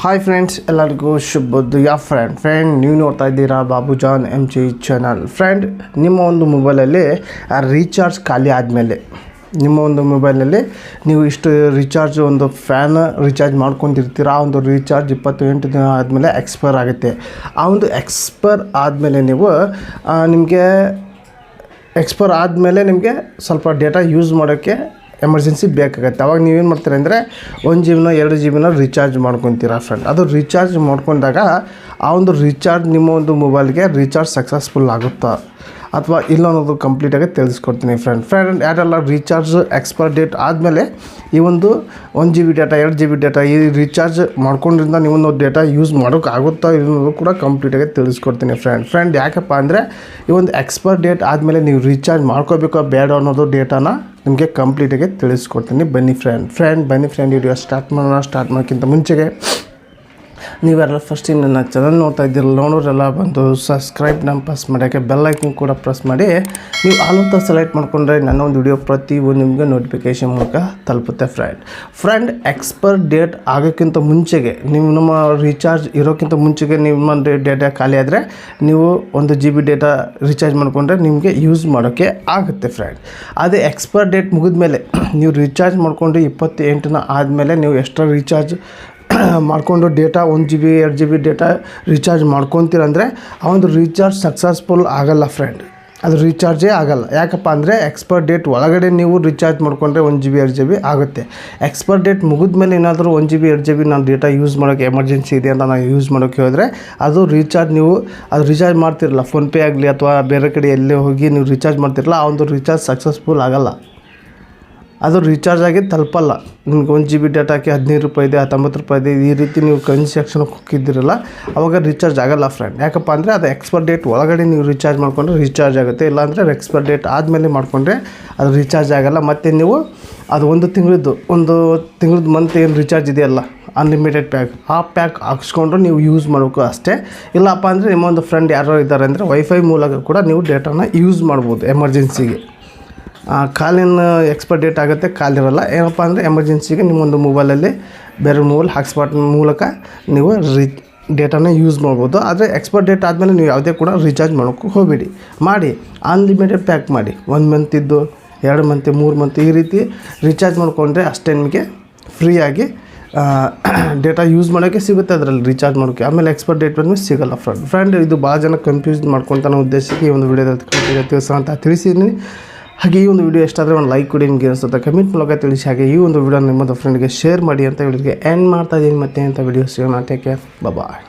Hi friends, ಎಲ್ಲರಿಗೂ ಶುಭೋದಯ. Friend ನೀವು ನೋಡ್ತಾ ಇದ್ದೀರಾ ಬಾಬುಜಾನ್ MG ಚಾನಲ್. ಫ್ರೆಂಡ್, ನಿಮ್ಮ ಒಂದು ಮೊಬೈಲಲ್ಲಿ ರೀಚಾರ್ಜ್ ಖಾಲಿ ಆದಮೇಲೆ ನಿಮ್ಮ ಒಂದು ಮೊಬೈಲಲ್ಲಿ ನೀವು ಇಷ್ಟು ರೀಚಾರ್ಜ್ ಒಂದು ಫ್ಯಾನ್ ರೀಚಾರ್ಜ್ ಮಾಡ್ಕೊಂಡಿರ್ತೀರ. ಆ ಒಂದು ರೀಚಾರ್ಜ್ 28 ದಿನ ಆದಮೇಲೆ ಎಕ್ಸ್ಪೈರ್ ಆಗುತ್ತೆ. ಆ ಒಂದು ಎಕ್ಸ್ಪೈರ್ ಆದಮೇಲೆ ನೀವು ನಿಮಗೆ ಸ್ವಲ್ಪ ಡೇಟಾ ಯೂಸ್ ಮಾಡೋಕ್ಕೆ ಎಮರ್ಜೆನ್ಸಿ ಬೇಕಾಗುತ್ತೆ. ಅವಾಗ ನೀವೇನು ಮಾಡ್ತೀರ ಅಂದರೆ 1 GB 2 GB ರೀಚಾರ್ಜ್ ಮಾಡ್ಕೊತೀರಾ ಫ್ರೆಂಡ್. ಅದು ರೀಚಾರ್ಜ್ ಮಾಡ್ಕೊಂಡಾಗ ಆ ಒಂದು ರೀಚಾರ್ಜ್ ನಿಮ್ಮ ಒಂದು ಮೊಬೈಲ್ಗೆ ರೀಚಾರ್ಜ್ ಸಕ್ಸಸ್ಫುಲ್ ಆಗುತ್ತಾ ಅಥವಾ ಇಲ್ಲ ಅನ್ನೋದು ಕಂಪ್ಲೀಟಾಗಿ ತಿಳಿಸ್ಕೊಡ್ತೀನಿ ಫ್ರೆಂಡ್. ಯಾರೆಲ್ಲ ರೀಚಾರ್ಜ್ ಎಕ್ಸ್ಪೈರ್ ಡೇಟ್ ಆದಮೇಲೆ ಈ ಒಂದು 1 GB ಡೇಟಾ 2 GB ಡೇಟಾ ಈ ರೀಚಾರ್ಜ್ ಮಾಡ್ಕೊಂಡ್ರಿಂದ ನೀವೊಂದು ಡೇಟಾ ಯೂಸ್ ಮಾಡೋಕ್ಕಾಗುತ್ತಾ ಅನ್ನೋದು ಕೂಡ ಕಂಪ್ಲೀಟಾಗಿ ತಿಳಿಸ್ಕೊಡ್ತೀನಿ ಫ್ರೆಂಡ್. ಯಾಕಪ್ಪ ಅಂದರೆ ಈ ಒಂದು ಎಕ್ಸ್ಪೈರ್ ಡೇಟ್ ಆದಮೇಲೆ ನೀವು ರೀಚಾರ್ಜ್ ಮಾಡ್ಕೋಬೇಕೋ ಬೇಡ ಅನ್ನೋದು ಡೇಟಾನ ನಿಮಗೆ ಕಂಪ್ಲೀಟಾಗಿ ತಿಳಿಸ್ಕೊಡ್ತೀನಿ. ಬನ್ನಿ ಫ್ರೆಂಡ್ ವಿಡಿಯೋ ಸ್ಟಾರ್ಟ್ ಮಾಡೋಕ್ಕಿಂತ ಮುಂಚೆಗೆ ನೀವೆಲ್ಲ ಫಸ್ಟ್ ನನ್ನ ಚಾನಲ್ ನೋಡ್ತಾ ಇದ್ದೀರಲ್ಲ, ನೋಡೋರೆಲ್ಲ ಬಂದು ಸಬ್ಸ್ಕ್ರೈಬ್ನ ಪ್ರೆಸ್ ಮಾಡೋಕ್ಕೆ ಬೆಲ್ ಐಕನ್ ಕೂಡ ಪ್ರೆಸ್ ಮಾಡಿ ನೀವು ಆಲ್ ಅಂತ ಸೆಲೆಕ್ಟ್ ಮಾಡಿಕೊಂಡ್ರೆ ನನ್ನ ಒಂದು ವಿಡಿಯೋ ಪ್ರತಿಯೊಂದು ನಿಮಗೆ ನೋಟಿಫಿಕೇಷನ್ ಮೂಲಕ ತಲುಪುತ್ತೆ ಫ್ರೆಂಡ್. ಎಕ್ಸ್ಪೈರ್ ಡೇಟ್ ಆಗೋಕ್ಕಿಂತ ಮುಂಚೆಗೆ ನೀವು ನಮ್ಮ ರೀಚಾರ್ಜ್ ಇರೋಕ್ಕಿಂತ ಮುಂಚೆಗೆ ನಿಮ್ಮ ಡೇಟಾ ಖಾಲಿ ಆದರೆ ನೀವು 1 GB ಡೇಟಾ ರೀಚಾರ್ಜ್ ಮಾಡಿಕೊಂಡ್ರೆ ನಿಮಗೆ ಯೂಸ್ ಮಾಡೋಕ್ಕೆ ಆಗುತ್ತೆ ಫ್ರೆಂಡ್. ಅದೇ ಎಕ್ಸ್ಪೈರ್ ಡೇಟ್ ಮುಗಿದ್ಮೇಲೆ ನೀವು ರೀಚಾರ್ಜ್ ಮಾಡಿಕೊಂಡು 28 ಆದಮೇಲೆ ನೀವು ಎಕ್ಸ್ಟ್ರಾ ರೀಚಾರ್ಜ್ ಮಾಡಿಕೊಂಡು data 1 GB 2 GB data recharge ಮಾಡ್ಕೊತೀರಂದರೆ ಆ ಒಂದು ರೀಚಾರ್ಜ್ ಸಕ್ಸಸ್ಫುಲ್ ಆಗೋಲ್ಲ ಫ್ರೆಂಡ್. ಅದು ರೀಚಾರ್ಜೇ ಆಗೋಲ್ಲ. ಯಾಕಪ್ಪ ಅಂದರೆ ಎಕ್ಸ್ಪೈರ್ ಡೇಟ್ ಒಳಗಡೆ ನೀವು ರೀಚಾರ್ಜ್ ಮಾಡಿಕೊಂಡ್ರೆ 1 GB 2 GB ಆಗುತ್ತೆ. ಎಕ್ಸ್ಪೈರ್ ಡೇಟ್ ಮುಗಿದ್ಮೇಲೆ ಏನಾದರೂ 1 GB 2 GB ನಾನು ಡೇಟಾ ಯೂಸ್ ಮಾಡೋಕ್ಕೆ ಎಮರ್ಜೆನ್ಸಿ ಇದೆ ಅಂತ ನಾನು ಯೂಸ್ ಮಾಡೋಕ್ಕೆ ಹೋದರೆ ಅದು ರೀಚಾರ್ಜ್ ಮಾಡ್ತಿರಲ್ಲ, ಫೋನ್ಪೇ ಆಗಲಿ ಅಥವಾ ಬೇರೆ ಕಡೆ ಎಲ್ಲೇ ಹೋಗಿ ನೀವು ರೀಚಾರ್ಜ್ ಮಾಡ್ತಿರಲ್ಲ, ಆ ಒಂದು ರೀಚಾರ್ಜ್ ಸಕ್ಸಸ್ಫುಲ್ ಆಗೋಲ್ಲ. ಅದು ರೀಚಾರ್ಜ್ ಆಗಿ ತಲುಪಲ್ಲ. ನಿಮ್ಗೆ 1 GB ಡೇಟಾಕ್ಕೆ 15 ರೂಪಾಯಿ ಇದೆ, 19 ರೂಪಾಯಿ ಇದೆ, ಈ ರೀತಿ ನೀವು ಕನ್ಸೆಕ್ಷನ್ಗೆ ಹೋಗಿದ್ದಿರಲ್ಲ, ಅವಾಗ ರೀಚಾರ್ಜ್ ಆಗೋಲ್ಲ ಫ್ರೆಂಡ್. ಯಾಕಪ್ಪ ಅಂದರೆ ಅದು ಎಕ್ಸ್ಪೈರ್ ಡೇಟ್ ಒಳಗಡೆ ನೀವು ರೀಚಾರ್ಜ್ ಮಾಡಿಕೊಂಡ್ರೆ ರೀಚಾರ್ಜ್ ಆಗುತ್ತೆ. ಇಲ್ಲಾಂದರೆ ಎಕ್ಸ್ಪೈರ್ ಡೇಟ್ ಆದಮೇಲೆ ಮಾಡಿಕೊಂಡ್ರೆ ಅದು ರೀಚಾರ್ಜ್ ಆಗೋಲ್ಲ. ಮತ್ತು ನೀವು ಅದು ಒಂದು ತಿಂಗಳದ್ದು ಮಂತ್ ಏನು ರೀಚಾರ್ಜ್ ಇದೆಯಲ್ಲ, ಅನ್ಲಿಮಿಟೆಡ್ ಪ್ಯಾಕ್ ಹಾಕ್ಸ್ಕೊಂಡು ನೀವು ಯೂಸ್ ಮಾಡಬೇಕು ಅಷ್ಟೇ. ಇಲ್ಲಪ್ಪ ಅಂದರೆ ನಿಮ್ಮೊಂದು ಫ್ರೆಂಡ್ ಯಾರೋ ಇದ್ದಾರೆ ಅಂದರೆ ವೈಫೈ ಮೂಲಕ ಕೂಡ ನೀವು ಡೇಟಾನ ಯೂಸ್ ಮಾಡ್ಬೋದು ಎಮರ್ಜೆನ್ಸಿಗೆ. ಕಾಲಿನ ಎಕ್ಸ್ಪೈರ್ ಡೇಟ್ ಆಗುತ್ತೆ, ಕಾಲಿರಲ್ಲ. ಏನಪ್ಪ ಅಂದರೆ ಎಮರ್ಜೆನ್ಸಿಗೆ ನಿಮ್ಮೊಂದು ಮೊಬೈಲಲ್ಲಿ ಬೇರೆ ಮೊಬೈಲ್ ಹಾಟ್ಸ್ಪಾಟ್ ಮೂಲಕ ನೀವು ಡೇಟಾನ ಯೂಸ್ ಮಾಡ್ಬೋದು. ಆದರೆ ಎಕ್ಸ್ಪೈರ್ ಡೇಟ್ ಆದಮೇಲೆ ನೀವು ಯಾವುದೇ ಕೂಡ ರೀಚಾರ್ಜ್ ಮಾಡೋಕ್ಕೆ ಹೋಗಬೇಡಿ. ಮಾಡಿ ಅನ್ಲಿಮಿಟೆಡ್ ಪ್ಯಾಕ್ ಮಾಡಿ, 1 ಮಂತಿದ್ದು 2 ಮಂತ್ 3 ಮಂತ್ ಈ ರೀತಿ ರೀಚಾರ್ಜ್ ಮಾಡಿಕೊಂಡ್ರೆ ಅಷ್ಟೇ ನಿಮಗೆ ಫ್ರೀಯಾಗಿ ಡೇಟಾ ಯೂಸ್ ಮಾಡೋಕ್ಕೆ ಸಿಗುತ್ತೆ. ಅದರಲ್ಲಿ ರೀಚಾರ್ಜ್ ಮಾಡೋಕ್ಕೆ ಆಮೇಲೆ ಎಕ್ಸ್ಪೈರ್ ಡೇಟ್ ಬಂದಮೇಲೆ ಸಿಗೋಲ್ಲ ಫ್ರೆಂಡ್. ಇದು ಭಾಳ ಜನ ಕನ್ಫ್ಯೂಸ್ ಮಾಡ್ಕೊತಾನೆ ಉದ್ದೇಶಕ್ಕೆ ಈ ಒಂದು ವಿಡಿಯೋದಲ್ಲಿ ತಿಳಿಸೋಂತ ತಿಳಿಸಿದ್ದೀನಿ. ಹಾಗೆ ಈ ಒಂದು ವಿಡಿಯೋ ಎಷ್ಟಾದರೆ ಒಂದು ಲೈಕ್ ಕೊಡಿ, ನಿಮಗೆ ಅನಿಸುತ್ತೆ ಕಮೆಂಟ್ ಮೂಲಕ ತಿಳಿಸಿ. ಹಾಗೆ ಈ ಒಂದು ವಿಡಿಯೋ ನಿಮ್ಮದು ಫ್ರೆಂಡ್ಗೆ ಶೇರ್ ಮಾಡಿ ಅಂತ ಹೇಳಿದ್ರೆ ಎಂಡ್ ಮಾಡ್ತಾ ಇದ್ದೀನಿ ಮತ್ತೆ ಅಂತ ವಿಡಿಯೋ ಸಿಗೋಣ. ಟೇಕ್ ಕೇರ್, ಬಾಯ್.